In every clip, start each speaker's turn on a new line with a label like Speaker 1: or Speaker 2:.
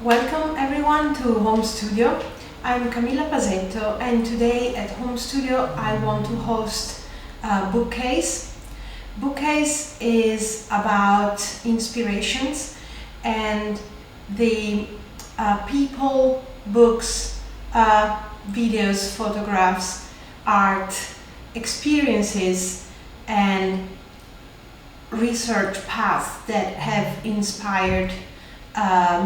Speaker 1: Welcome everyone to Home Studio. I'm Camilla Pasetto, and today at Home Studio I want to host Bookcase. Bookcase is about inspirations and the people, books, videos, photographs, art, experiences and research paths that have inspired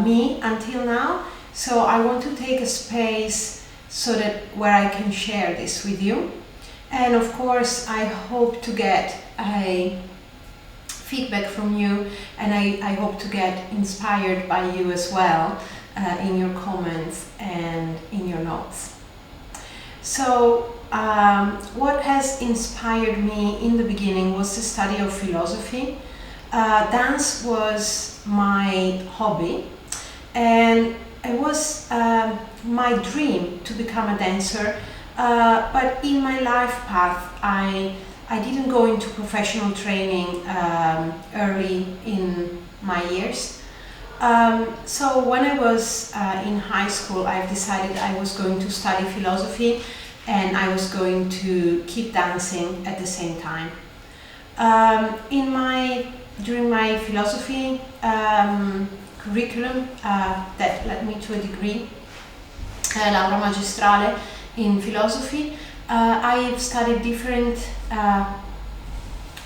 Speaker 1: me until now. So I want to take a space so that where I can share this with you, and of course I hope to get a feedback from you, and I hope to get inspired by you as well in your comments and in your notes. So what has inspired me in the beginning was the study of philosophy. Dance was my hobby, and it was my dream to become a dancer, but in my life path I didn't go into professional training early in my years. So when I was in high school, I've decided I was going to study philosophy and I was going to keep dancing at the same time. During my philosophy curriculum that led me to a degree, laurea magistrale in philosophy, I studied different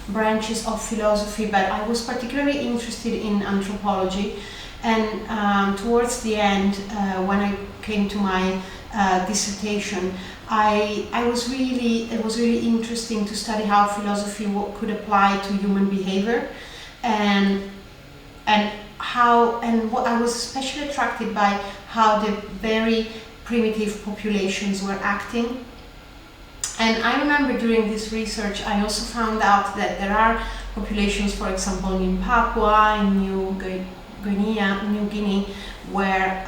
Speaker 1: branches of philosophy, but I was particularly interested in anthropology, and towards the end, when I came to my dissertation, it was really interesting to study how philosophy could apply to human behavior, and what I was especially attracted by how the very primitive populations were acting. And I remember during this research I also found out that there are populations, for example in Papua, in New Guinea, where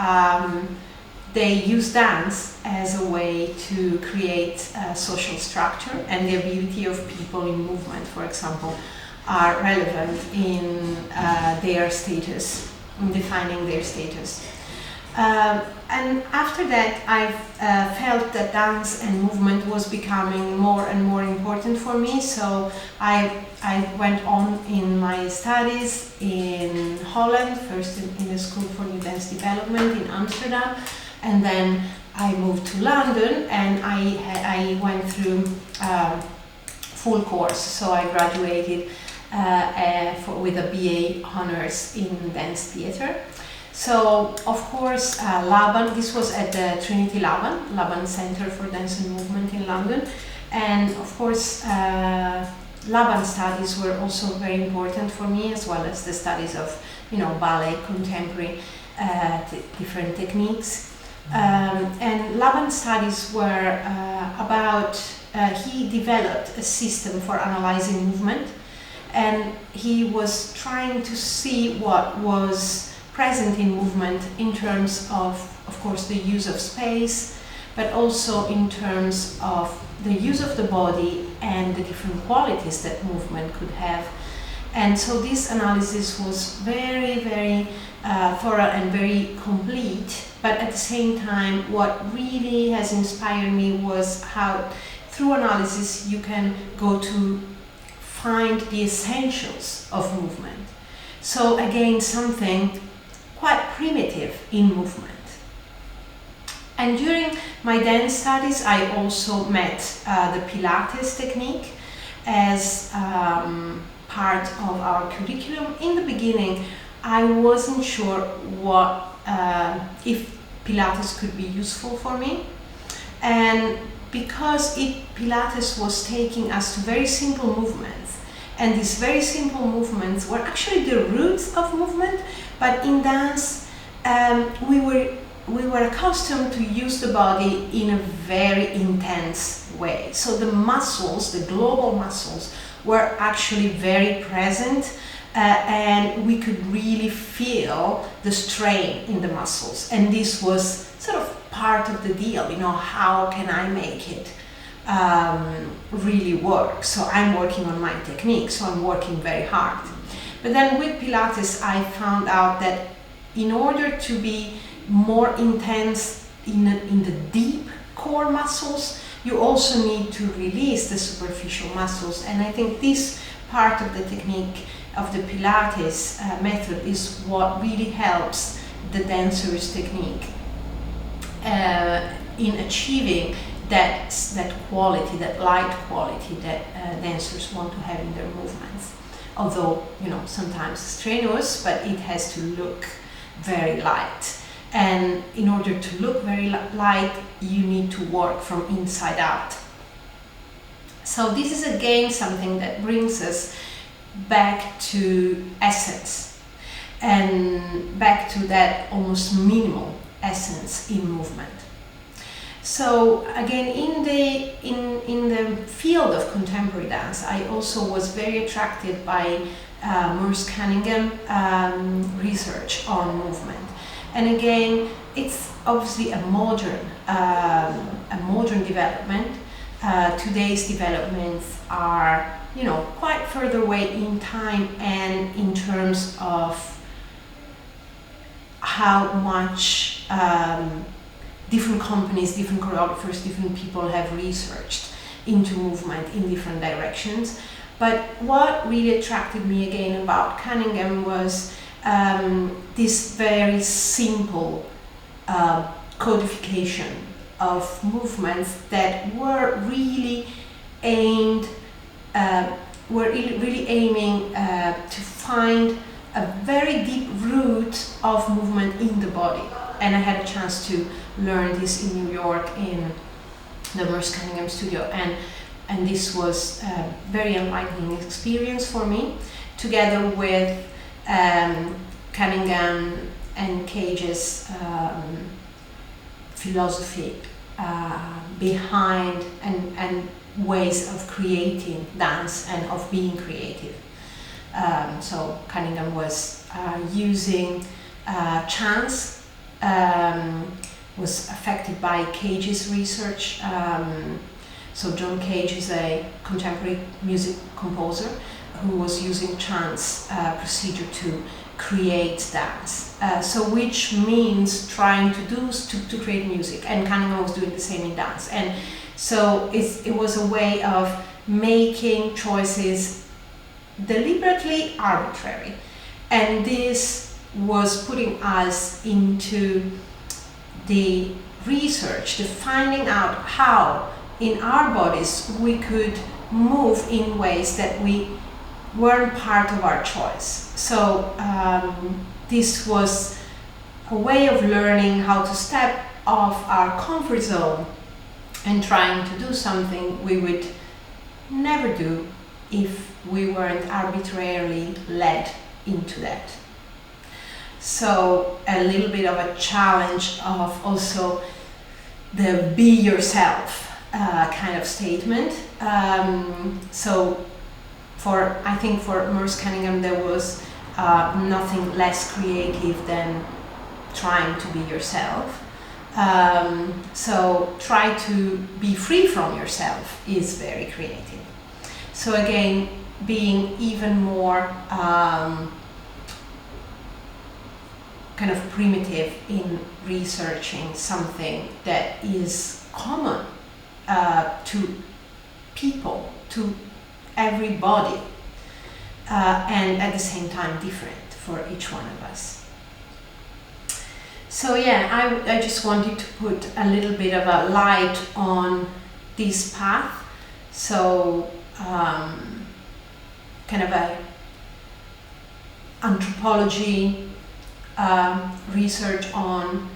Speaker 1: they use dance as a way to create social structure, and the ability of people in movement, for example, are relevant in their status, in defining their status. And after that, I've felt that dance and movement was becoming more and more important for me. So I went on in my studies in Holland, first in the School for New Dance Development in Amsterdam, and then I moved to London, and I went through full course. So I graduated with a BA honors in dance theatre. So of course Laban, this was at the Trinity Laban Center for Dance and Movement in London, and of course Laban studies were also very important for me, as well as the studies of ballet, contemporary, different techniques. And Laban studies were about, he developed a system for analyzing movement, and he was trying to see what was present in movement in terms of course, the use of space, but also in terms of the use of the body and the different qualities that movement could have. And so this analysis was very, very thorough and very complete, but at the same time, what really has inspired me was how through analysis you can go to find the essentials of movement. So again, something quite primitive in movement. And during my dance studies, I also met the Pilates technique as part of our curriculum. In the beginning, I wasn't sure if Pilates could be useful for me, and because Pilates was taking us to very simple movements, and these very simple movements were actually the roots of movement, but in dance we were accustomed to use the body in a very intense way. So the muscles, the global muscles, were actually very present, and we could really feel the strain in the muscles, and this was sort of part of the deal, how can I make it really work? So I'm working on my technique, so I'm working very hard. But then with Pilates I found out that in order to be more intense in the deep core muscles, you also need to release the superficial muscles. And I think this part of the technique of the Pilates method is what really helps the dancer's technique in achieving that quality, that light quality that dancers want to have in their movements. Although, sometimes strenuous, but it has to look very light. And in order to look very light, you need to work from inside out. So this is again something that brings us back to essence and back to that almost minimal essence in movement. So again, in the field of contemporary dance, I also was very attracted by Merce Cunningham's research on movement. And again, it's obviously a modern development. Today's developments are, quite further away in time and in terms of how much different companies, different choreographers, different people have researched into movement in different directions. But what really attracted me again about Cunningham was this very simple codification of movements that were really aiming to find a very deep root of movement in the body. And I had a chance to learn this in New York in the Merce Cunningham studio, and this was a very enlightening experience for me, together with Cunningham and Cage's philosophy behind and ways of creating dance and of being creative. So Cunningham was using chance, was affected by Cage's research. So John Cage is a contemporary music composer who was using chance procedure to create dance. So which means trying to create music, and Cunningham was doing the same in dance. And so it was a way of making choices deliberately arbitrary, and this was putting us into the research, the finding out how in our bodies we could move in ways that we weren't part of our choice. So this was a way of learning how to step off our comfort zone and trying to do something we would never do if we weren't arbitrarily led into that. So a little bit of a challenge of also the be yourself kind of statement. So I think for Merce Cunningham there was nothing less creative than trying to be yourself. So try to be free from yourself is very creative. So again, being even more kind of primitive in researching something that is common to people, to everybody, and at the same time different for each one of us. So yeah, I just wanted to put a little bit of a light on this path. So kind of a anthropology, research on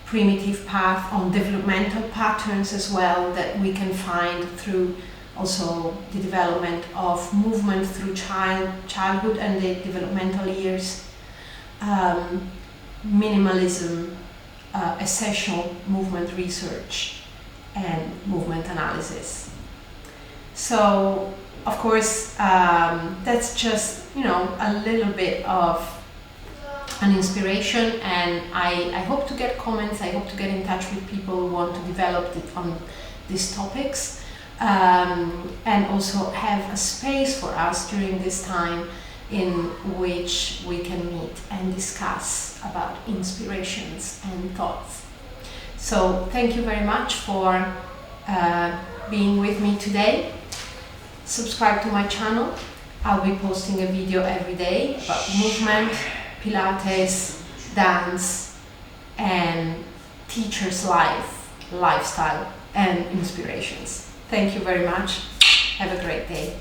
Speaker 1: primitive path, on developmental patterns as well that we can find through also the development of movement through childhood and the developmental years, minimalism, essential movement research, and movement analysis. So of course that's just a little bit of an inspiration, and I hope to get comments. I hope to get in touch with people who want to develop on these topics, and also have a space for us during this time in which we can meet and discuss about inspirations and thoughts. So thank you very much for being with me today. Subscribe to my channel. I'll be posting a video every day about movement, Pilates, dance, and teacher's life, lifestyle, and inspirations. Thank you very much. Have a great day.